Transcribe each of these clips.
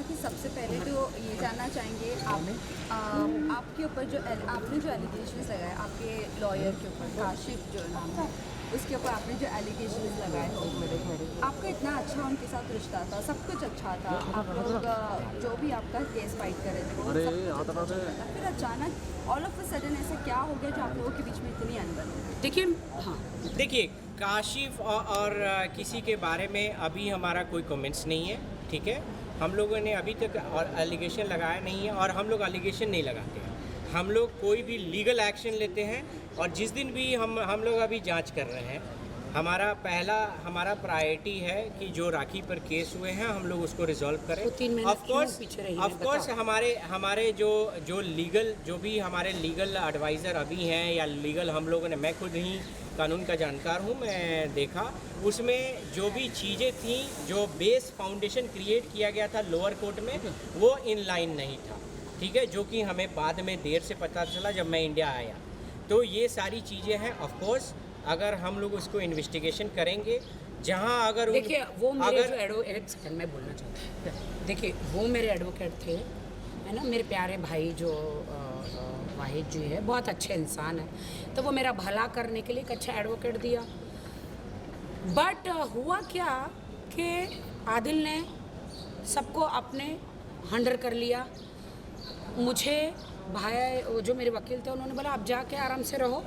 राखी, सबसे पहले तो ये जानना चाहेंगे आपके ऊपर जो आपने जो एलिगेशंस लगाए आपके लॉयर के ऊपर, काशिफ जो नाम है उसके ऊपर आपने जो एलिगेशंस लगाए, आपका इतना अच्छा उनके साथ रिश्ता था, सब कुछ अच्छा था, आप लोग जो भी आपका केस फाइट कर रहे थे वो सब कुछ अच्छा था। फिर अचानक ऑल ऑफ अ सडन ऐसा क्या हो गया जो आप लोगों के बीच में इतनी अनबन हो गई? देखिए, हाँ, देखिए, काशिफ और किसी के बारे में अभी हमारा कोई कमेंट्स नहीं है, ठीक है। हम लोगों ने अभी तक एलिगेशन लगाया नहीं है और हम लोग एलिगेशन नहीं लगाते हैं। हम लोग कोई भी लीगल एक्शन लेते हैं और जिस दिन भी हम लोग अभी जांच कर रहे हैं, हमारा प्रायोरिटी है कि जो राखी पर केस हुए हैं हम लोग उसको रिजॉल्व करें। तो 3 महीने क्यों पीछे रही है, ऑफ कोर्स बताओ। हमारे जो लीगल जो भी हमारे लीगल एडवाइज़र अभी हैं या लीगल हम लोगों ने, मैं खुद ही कानून का जानकार हूँ, मैं देखा उसमें जो भी चीज़ें थी, जो बेस फाउंडेशन क्रिएट किया गया था लोअर कोर्ट में, वो इन लाइन नहीं था, ठीक है, जो कि हमें बाद में देर से पता चला जब मैं इंडिया आया। तो ये सारी चीज़ें हैं। ऑफ कोर्स अगर हम लोग उसको इन्वेस्टिगेशन करेंगे, जहाँ अगर देखिए वो मेरे जो एडवोकेट, सेकंड मैं बोलना चाहता हूँ, देखिए वो मेरे एडवोकेट थे, है ना, मेरे प्यारे भाई जो वाहिद जी है, बहुत अच्छे इंसान है, तो वो मेरा भला करने के लिए एक अच्छा एडवोकेट दिया। बट हुआ क्या कि आदिल ने सबको अपने हंडर कर लिया। मुझे भाई वो जो मेरे वकील थे उन्होंने बोला आप जाके आराम से रहो,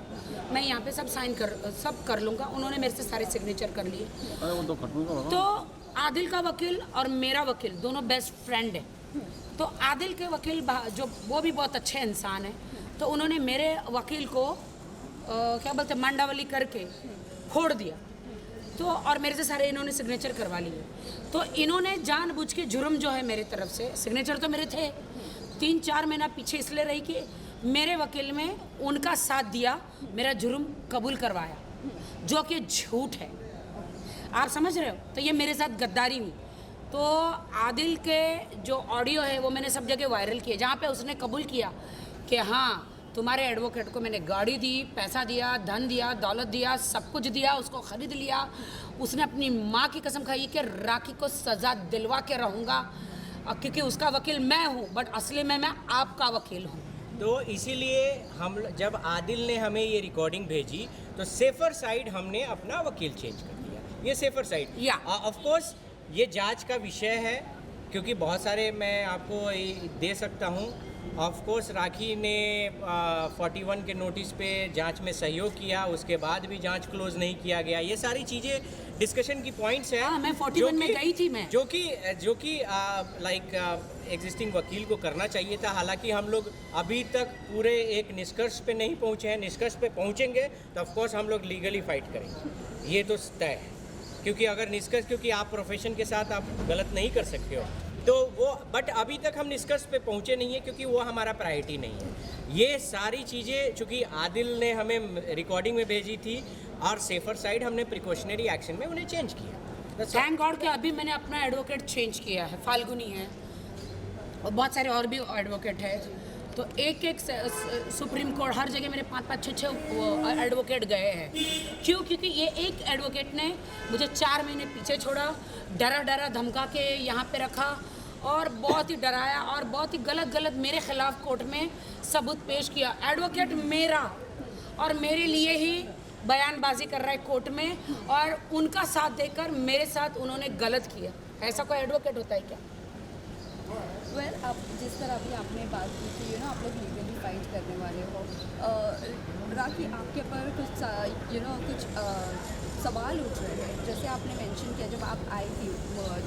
मैं यहाँ पे सब कर लूँगा। उन्होंने मेरे से सारे सिग्नेचर कर लिए। तो आदिल का वकील और मेरा वकील दोनों बेस्ट फ्रेंड है। तो आदिल के वकील जो वो भी बहुत अच्छे इंसान है, तो उन्होंने मेरे वकील को क्या बोलते मंडावली करके फोड़ दिया। तो और मेरे से सारे इन्होंने सिग्नेचर करवा लिए। तो इन्होंने जानबूझ के जुर्म जो है मेरी तरफ से, सिग्नेचर तो मेरे थे, 3-4 महीना पीछे इसलिए रही कि मेरे वकील में उनका साथ दिया, मेरा जुर्म कबूल करवाया, जो कि झूठ है। आप समझ रहे हो? तो ये मेरे साथ गद्दारी हुई। तो आदिल के जो ऑडियो है वो मैंने सब जगह वायरल किए, जहाँ पे उसने कबूल किया कि हाँ तुम्हारे एडवोकेट को मैंने गाड़ी दी, पैसा दिया, धन दिया, दौलत दिया, सब कुछ दिया, उसको ख़रीद लिया। उसने अपनी माँ की कसम खाई कि राखी को सज़ा दिलवा के रहूँगा, क्योंकि उसका वकील मैं हूँ, बट असली में मैं आपका वकील हूँ। तो इसीलिए हम जब आदिल ने हमें ये रिकॉर्डिंग भेजी तो सेफर साइड हमने अपना वकील चेंज कर दिया। ये सेफर साइड या ऑफ कोर्स ये जांच का विषय है, क्योंकि बहुत सारे मैं आपको दे सकता हूँ। ऑफ कोर्स राखी ने 41 के नोटिस पे जांच में सहयोग किया, उसके बाद भी जांच क्लोज नहीं किया गया। ये सारी चीज़ें डिस्कशन की पॉइंट्स हैं। हाँ, मैं 41 में गई थी मैं, जो कि लाइक एग्जिस्टिंग वकील को करना चाहिए था। हालांकि हम लोग अभी तक पूरे एक निष्कर्ष पे नहीं पहुंचे हैं। निष्कर्ष पे पहुंचेंगे तो ऑफ कोर्स हम लोग लीगली फाइट करेंगे, ये तो तय है। क्योंकि अगर निष्कर्ष, क्योंकि आप प्रोफेशन के साथ आप गलत नहीं कर सकते हो, तो वो, बट अभी तक हम निष्कर्ष पे पहुंचे नहीं है क्योंकि वो हमारा प्रायोरिटी नहीं है। ये सारी चीज़ें चूँकि आदिल ने हमें रिकॉर्डिंग में भेजी थी और सेफर साइड हमने प्रिकॉशनरी एक्शन में उन्हें चेंज किया। थैंक गॉड कि अभी मैंने अपना एडवोकेट चेंज किया है, फाल्गुनी है और बहुत सारे और भी एडवोकेट है। तो एक सुप्रीम कोर्ट हर जगह मेरे 5-5, 6 एडवोकेट गए हैं। क्यों? क्योंकि ये एक एडवोकेट ने मुझे 4 महीने पीछे छोड़ा, डरा धमका के यहाँ पे रखा और बहुत ही डराया और बहुत ही गलत मेरे खिलाफ कोर्ट में सबूत पेश किया। एडवोकेट मेरा और मेरे लिए ही बयानबाजी कर रहा है कोर्ट में, और उनका साथ देकर मेरे साथ उन्होंने गलत किया। ऐसा कोई एडवोकेट होता है क्या? वेल, आप जिस तरह अभी आपने बात की थी, आप लोग लीगली फाइट करने वाले हो, राखी आपके ऊपर कुछ सवाल उठ रहे हैं। जैसे आपने मेंशन किया जब आप आई थी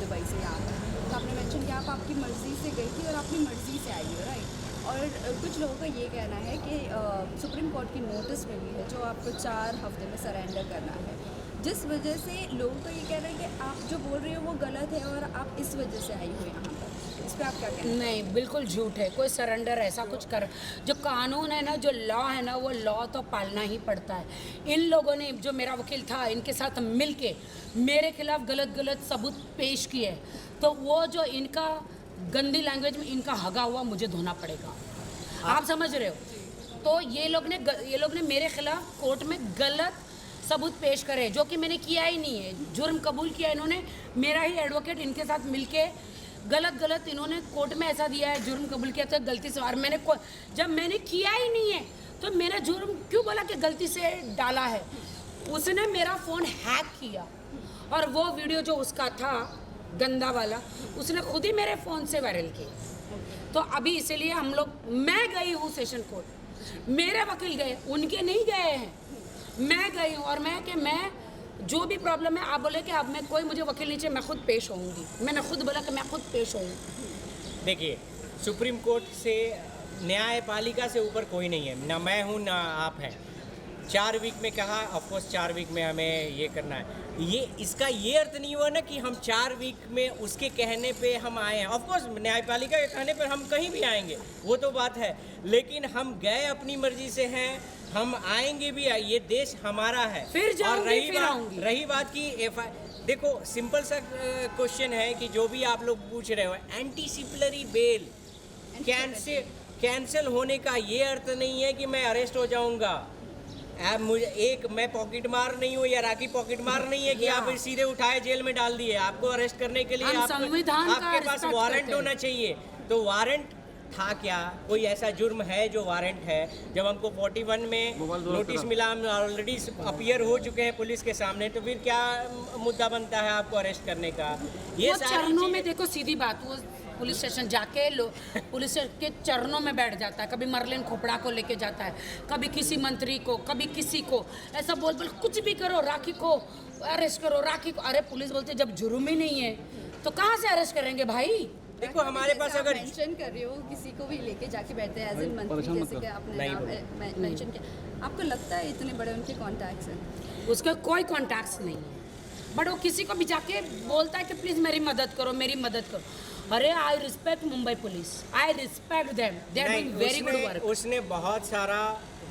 दुबई से यहाँ, तो आपने मेंशन किया आप आपकी मर्ज़ी से गई थी और अपनी मर्ज़ी से आई हो, राइट? और कुछ लोगों का ये कहना है कि सुप्रीम कोर्ट की नोटिस मिली है जो आपको 4 हफ्ते में सरेंडर करना है, जिस वजह से लोगों का ये कहना है कि आप जो बोल रहे हो वो गलत है और आप इस वजह से आई हो यहाँ पर। इस पर आप क्या कहते हैं? नहीं, बिल्कुल झूठ है। कोई सरेंडर ऐसा कुछ कर, जो कानून है ना, जो लॉ है ना, वो लॉ तो पालना ही पड़ता है। इन लोगों ने, जो मेरा वकील था, इनके साथ मिल के मेरे खिलाफ गलत सबूत पेश किए, तो वो जो इनका गंदी लैंग्वेज में इनका हगा हुआ मुझे धोना पड़ेगा। आप समझ रहे हो? तो ये लोग ने मेरे खिलाफ कोर्ट में गलत सबूत पेश करे, जो कि मैंने किया ही नहीं है। जुर्म कबूल किया इन्होंने, मेरा ही एडवोकेट इनके साथ मिलके गलत इन्होंने कोर्ट में ऐसा दिया है, जुर्म कबूल किया था गलती से, और जब मैंने किया ही नहीं है तो मैंने जुर्म क्यों बोला कि गलती से डाला है। उसने मेरा फ़ोन हैक किया और वो वीडियो जो उसका था गंदा वाला उसने खुद ही मेरे फ़ोन से वायरल किया। तो अभी इसीलिए हम लोग, मैं गई हूँ सेशन कोर्ट, मेरे वकील गए, उनके नहीं गए हैं, मैं गई हूँ। और मैं जो भी प्रॉब्लम है आप बोले कि अब मैं कोई मुझे वकील नहीं चाहिए, मैं खुद पेश होऊंगी। मैंने खुद बोला कि मैं खुद पेश होऊंगी। देखिए, सुप्रीम कोर्ट से, न्यायपालिका से ऊपर कोई नहीं है, ना मैं हूँ ना आप हैं। 4 वीक में कहा, ऑफकोर्स 4 वीक में हमें ये करना है। इसका ये अर्थ नहीं हुआ ना कि हम 4 वीक में उसके कहने पे हम आए हैं। ऑफकोर्स न्यायपालिका के कहने पर हम कहीं भी आएंगे, वो तो बात है, लेकिन हम गए अपनी मर्जी से हैं, हम आएंगे भी, ये देश हमारा है। फिर और जाऊंगी, रही बात की देखो, सिंपल सा क्वेश्चन है कि जो भी आप लोग पूछ रहे हो, एंटीसिपलरी बेल कैंसिल होने का ये अर्थ नहीं है कि मैं अरेस्ट हो जाऊंगा। मैं पॉकेट मार नहीं हूँ या राखी पॉकेट मार नहीं है कि आप सीधे उठाए जेल में डाल दिए। आपको अरेस्ट करने के लिए आपके पास वारंट होना चाहिए। तो वारंट था क्या? कोई ऐसा जुर्म है जो वारंट है? जब हमको 41 में नोटिस मिला, हम ऑलरेडी अपीयर हो चुके हैं पुलिस के सामने, तो फिर क्या मुद्दा बनता है आपको अरेस्ट करने का? ये चरणों में देखो, सीधी बात, वो पुलिस स्टेशन जाके पुलिस के चरणों में बैठ जाता है। कभी मरलिन खोपड़ा को लेके जाता है, कभी किसी मंत्री को, कभी किसी को, ऐसा बोल कुछ भी करो, राखी को अरेस्ट करो, राखी को। अरे पुलिस बोलते जब जुर्म ही नहीं है तो कहाँ से अरेस्ट करेंगे भाई? देखो, हमारे पास अगर मेंशन कर रहे हो, किसी को भी लेके जाके बैठते हैं एज इन मंत्री, जैसे कि आपने नाम मेंशन किया, आपको लगता है इतने बड़े उनके कॉन्टैक्ट्स हैं? उसका कोई कॉन्टैक्ट्स नहीं है, बट वो किसी को भी जाके बोलता है कि प्लीज़ मेरी मदद करो, मेरी मदद करो। अरे I respect Mumbai police, I respect them, they are doing very good work. उसने बहुत सारा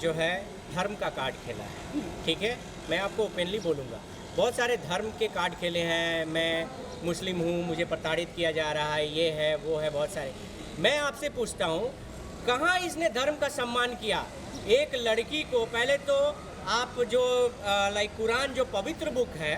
जो है धर्म का कार्ड खेला है, ठीक है, मैं आपको ओपनली बोलूँगा, बहुत सारे धर्म के कार्ड खेले हैं। मैं मुस्लिम हूँ, मुझे प्रताड़ित किया जा रहा है, ये है वो है, बहुत सारे। मैं आपसे पूछता हूँ, कहाँ इसने धर्म का सम्मान किया? एक लड़की को, पहले तो आप जो लाइक कुरान जो पवित्र बुक है,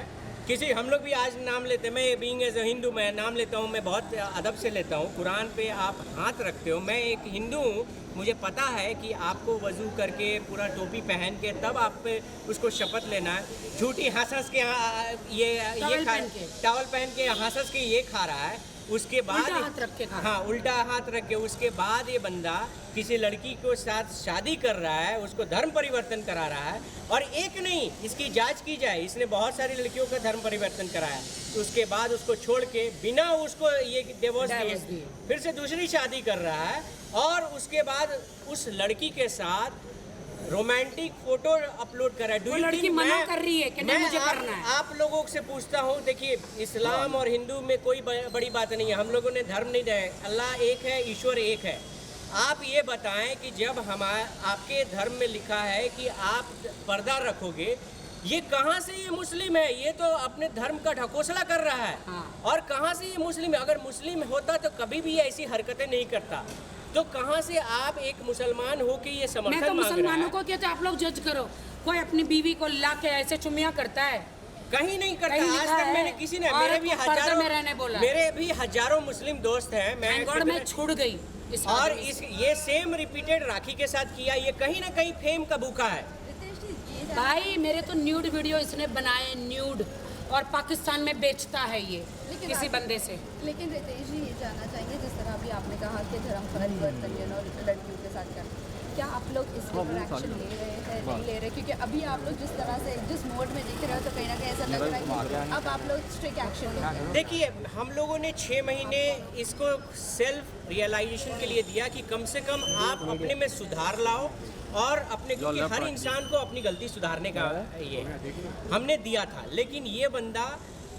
किसी, हम लोग भी आज नाम लेते हैं, मैं बीइंग एज अ हिंदू मैं नाम लेता हूँ, मैं बहुत अदब से लेता हूँ। कुरान पे आप हाथ रखते हो, मैं एक हिंदू हूँ, मुझे पता है कि आपको वज़ू करके पूरा टोपी पहन के तब आप पे उसको शपथ लेना है। झूठी हंस के टॉवल पहन के हंस के ये खा रहा है, उसके बाद उल्टा हाथ रख के खा, हाँ उल्टा हाथ रख के, उसके बाद ये बंदा किसी लड़की को साथ शादी कर रहा है, उसको धर्म परिवर्तन करा रहा है। और एक नहीं, इसकी जांच की जाए, इसने बहुत सारी लड़कियों का धर्म परिवर्तन कराया, तो उसके बाद उसको छोड़ के बिना उसको ये डिवोर्स दिए फिर से दूसरी शादी कर रहा है, और उसके बाद उस लड़की के साथ रोमांटिक फोटो अपलोड कर रहा है। वो लड़की मना कर रही है कि नहीं मुझे करना है। आप लोगों से पूछता हूँ, देखिए, इस्लाम और हिंदू में कोई बड़ी बात नहीं है, हम लोगों ने धर्म नहीं दिया, अल्लाह एक है, ईश्वर एक है। आप ये बताएं कि जब आपके धर्म में लिखा है कि आप पर्दा रखोगे, ये कहाँ से ये मुस्लिम है? ये तो अपने धर्म का ढकोसला कर रहा है। हाँ। और कहाँ से ये मुस्लिम है? अगर मुस्लिम होता तो कभी भी ऐसी हरकतें नहीं करता। तो कहाँ से आप एक मुसलमान हो के ये समर्थन मांग रहा है? मैं तो मुसलमानों को कहता, आप लोग जज करो, कोई अपनी बीवी को ला के ऐसे चुमिया करता है? कहीं नहीं करता। आज तक मैंने किसी ने, मेरे भी हजारों मुस्लिम दोस्त हैं, मैं छुड़ गई और ये सेम रिपीटेड राखी के साथ किया। ये कहीं ना कहीं फेम का भूखा है भाई। मेरे तो न्यूड वीडियो इसने बनाए, न्यूड, और पाकिस्तान में बेचता है ये किसी बंदे से। लेकिन रितेश जी, ये जानना चाहेंगे, जिस तरह अभी आपने कहा कि धर्म परिवर्तन लड़कियों के साथ करना, क्या आप लोग इस पर एक्शन ले रहे हैं, नहीं ले रहे? क्योंकि अभी आप लोग जिस तरह से जिस मोड में दिख रहे हो, तो कहीं ना कहीं ऐसा लग रहा है कि अब आप लोग स्ट्रिक्ट एक्शन लेंगे। देखिए, हम लोगों ने 6 महीने इसको सेल्फ रियलाइजेशन के लिए दिया कि कम से कम आप अपने में सुधार लाओ, और अपने, क्योंकि हर इंसान को अपनी गलती सुधारने का ये हमने दिया था। लेकिन ये बंदा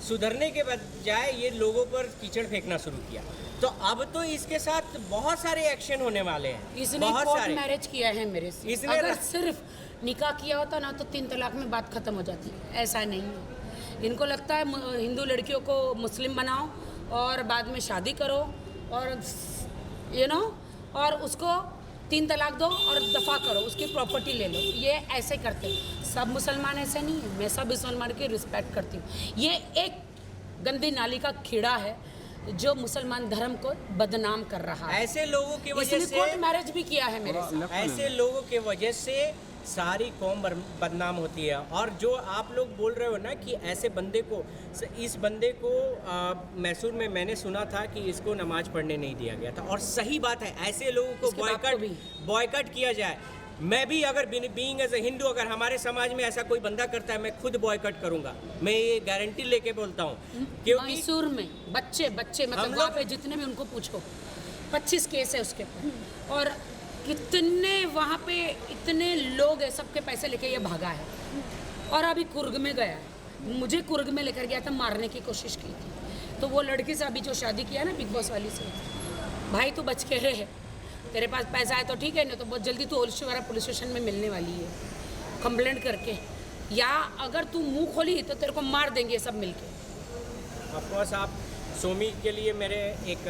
सुधरने के बजाय ये लोगों पर कीचड़ फेंकना शुरू किया। तो अब तो इसके साथ बहुत सारे एक्शन होने वाले हैं। इसने कोर्ट मैरिज किया है मेरे से। अगर सिर्फ निकाह किया होता ना तो 3 तलाक में बात खत्म हो जाती। ऐसा नहीं है। इनको लगता है हिंदू लड़कियों को मुस्लिम बनाओ और बाद में शादी करो, और और उसको 3 तलाक दो और दफ़ा करो, उसकी प्रॉपर्टी ले लो। ये ऐसे करते हैं। सब मुसलमान ऐसे नहीं है। मैं सब मुसलमान की रिस्पेक्ट करती हूँ। ये एक गंदी नाली का कीड़ा है जो मुसलमान धर्म को बदनाम कर रहा है। ऐसे लोगों की वजह इसने से कोर्ट मैरिज भी किया है मेरे से। ऐसे लोगों की वजह से सारी कौम बदनाम होती है। और जो आप लोग बोल रहे हो ना कि ऐसे बंदे को, इस बंदे को मैसूर में मैंने सुना था कि इसको नमाज पढ़ने नहीं दिया गया था, और सही बात है। ऐसे लोगों को इसके बाप को भी। बॉयकट किया जाए। मैं भी अगर बीइंग एज ए हिंदू, अगर हमारे समाज में ऐसा कोई बंदा करता है, मैं खुद बॉयकट करूंगा। मैं ये गारंटी लेके बोलता हूँ, क्योंकि मैसूर में बच्चे मतलब वहाँ पे जितने भी उनको पूछो 25 केस है उसके ऊपर, और कितने वहाँ पे इतने लोग हैं, सबके पैसे लेके ये भागा है। और अभी कुर्ग में गया है, मुझे कुर्ग में लेकर गया था, मारने की कोशिश की थी। तो वो लड़की से अभी जो शादी किया ना बिग बॉस वाली से, भाई तू बच के रहे, तेरे पास पैसा है तो ठीक है, नहीं तो बहुत जल्दी तू ओलशेवारा पुलिस स्टेशन में मिलने वाली है कंप्लेंट करके, या अगर तू मुंह खोली तो तेरे को मार देंगे सब मिलके। ऑफकोर्स आप सोमी के लिए मेरे एक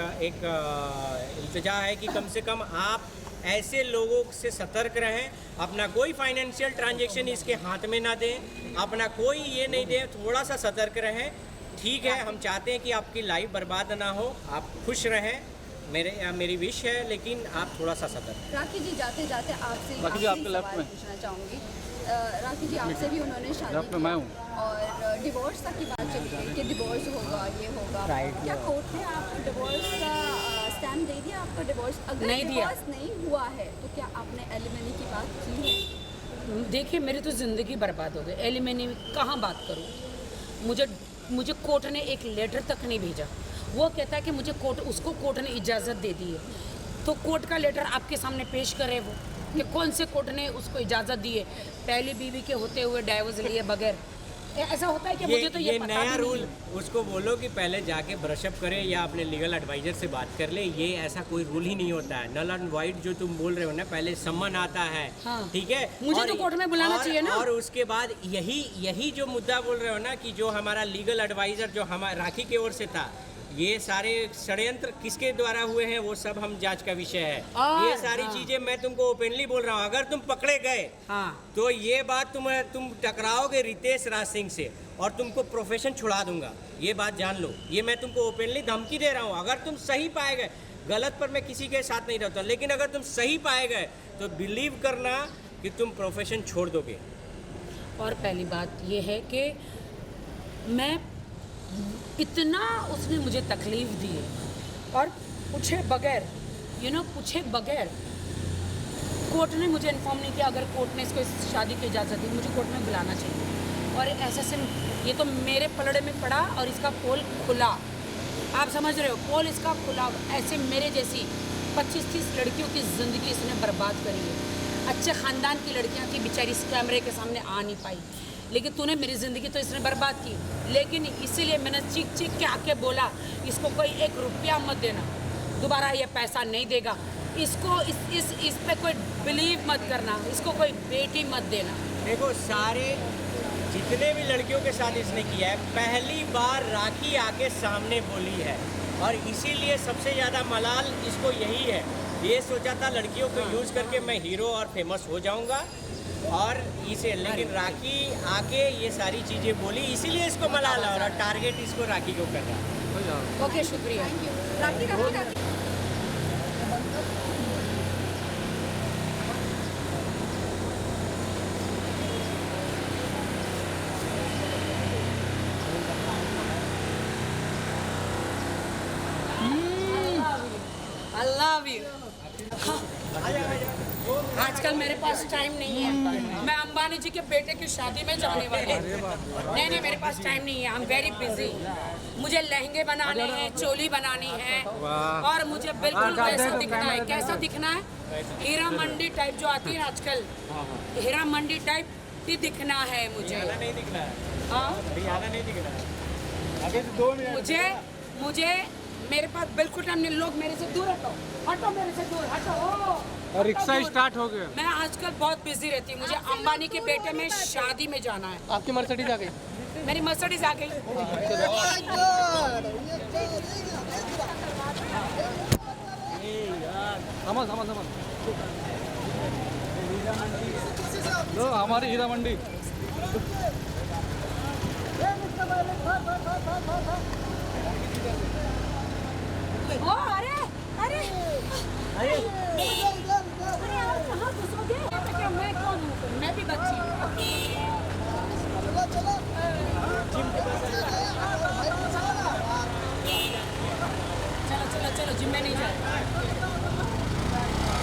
इल्तिजा है कि कम से कम आप ऐसे लोगों से सतर्क रहें। अपना कोई फाइनेंशियल ट्रांजैक्शन इसके हाथ में ना दें, अपना कोई ये नहीं दें, थोड़ा सा सतर्क रहें। ठीक है, हम चाहते हैं कि आपकी लाइफ बर्बाद ना हो, आप खुश रहें, मेरी विश है, लेकिन आप थोड़ा सा सतर्क। राखी जी, जाते जाते आपसे एक राखी जी, आखिरी आपके लेफ्ट सवाल में। पूछना चाहूँगी। राखी जी, आपसे भी उन्होंने शादी लेफ्ट में मैं हूँ। और डिवोर्स तक की बात चली गई कि डिवोर्स होगा, ये होगा। क्या कोर्ट ने आपको डिवोर्स का स्टैम्प दे दिया? आपका डिवोर्स अगर नहीं दिया। डिवोर्स नहीं हुआ है तो क्या आपने एलिमनी की बात की है? देखिए, मेरी तो ज़िंदगी बर्बाद हो गई। एलिमनी कहाँ बात करूँ? मुझे कोर्ट ने एक लेटर तक नहीं भेजा। वो कहता है कि उसको कोर्ट ने इजाज़त दे दी है, तो कोर्ट का लेटर आपके सामने पेश करे वो कि कौन से कोर्ट ने उसको इजाज़त दी है। पहली बीवी के होते हुए डाइवोर्स लिए बगैर, ऐसा होता है कि मुझे तो ये पता नया भी रूल, नहीं है। उसको बोलो कि पहले जाके ब्रशअप करे या अपने लीगल एडवाइजर से बात कर ले। ये ऐसा कोई रूल ही नहीं होता है। नल एंड वाइट जो तुम बोल रहे हो ना, पहले सम्मन आता है। हाँ। ठीक है, मुझे तो कोर्ट में बुलाना चाहिए ना। और उसके बाद यही जो मुद्दा बोल रहे हो ना कि जो हमारा लीगल एडवाइजर जो हमारा राखी की ओर से था, ये सारे षड्यंत्र किसके द्वारा हुए हैं वो सब हम जांच का विषय है। ये सारी चीजें मैं तुमको ओपनली बोल रहा हूँ। अगर तुम पकड़े गए तो ये बात तुम टकराओगे रितेश राज सिंह से और तुमको प्रोफेशन छुड़ा दूंगा। ये बात जान लो, ये मैं तुमको ओपनली धमकी दे रहा हूँ। अगर तुम सही पाए गए, गलत पर मैं किसी के साथ नहीं रहता, लेकिन अगर तुम सही पाए गए तो बिलीव करना कि तुम प्रोफेशन छोड़ दोगे। और पहली बात ये है कि मैं इतना उसने मुझे तकलीफ दी है, और पूछे बगैर पूछे बगैर कोर्ट ने मुझे इन्फॉर्म नहीं किया। अगर कोर्ट ने इसको इस शादी की इजाज़त दी, मुझे कोर्ट में बुलाना चाहिए। और ऐसे से ये तो मेरे पलड़े में पड़ा और इसका पोल खुला। आप समझ रहे हो, पोल इसका खुला। ऐसे मेरे जैसी 25-30 लड़कियों की ज़िंदगी इसने बर्बाद करी है। अच्छे ख़ानदान की लड़कियां थी, बेचारी इस कैमरे के सामने आ नहीं पाई, लेकिन तूने मेरी ज़िंदगी तो इसने बर्बाद की। लेकिन इसीलिए मैंने चीख के आके बोला, इसको कोई 1 रुपया मत देना, दोबारा ये पैसा नहीं देगा। इसको इस पे कोई बिलीव मत करना, इसको कोई बेटी मत देना। देखो, सारे जितने भी लड़कियों के साथ इसने किया है, पहली बार राखी आके सामने बोली है, और इसीलिए सबसे ज़्यादा मलाल इसको यही है। ये सोचा था लड़कियों को यूज़ करके मैं हीरो और फेमस हो जाऊंगा, और इसे, लेकिन राखी आके ये सारी चीज़ें बोली, इसीलिए इसको मलाल है, और टारगेट इसको राखी को कर रहा है। ओके, शुक्रिया। राखी I love you. आजकल मेरे पास टाइम नहीं है। मैं अंबानी जी के बेटे की शादी में जाने वाली हूँ। नहीं, मेरे पास टाइम नहीं है। I am very busy. मुझे लहंगे बनाने हैं, चोली बनानी है, और मुझे बिल्कुल वैसा दिखना है। कैसा दिखना है? हीरा मंडी टाइप जो आती है आजकल, हीरा मंडी टाइप ही दिखना है मुझे। नहीं दिखना है। हाँ, नहीं दिखना है। अभी तो 2 मिनट। मुझे मेरे पास बिल्कुल टाइम नहीं। लोग मेरे से दूर हटो मेरे से दूर हटो। और रिक्शा स्टार्ट हो गया। मैं आजकल बहुत बिजी रहती हूँ। मुझे अंबानी के बेटे में शादी में जाना है। आपकी मर्सिडीज आ गई? मेरी मर्सिडीज आ गई। समझ लो, हमारी हीरा मंडी। है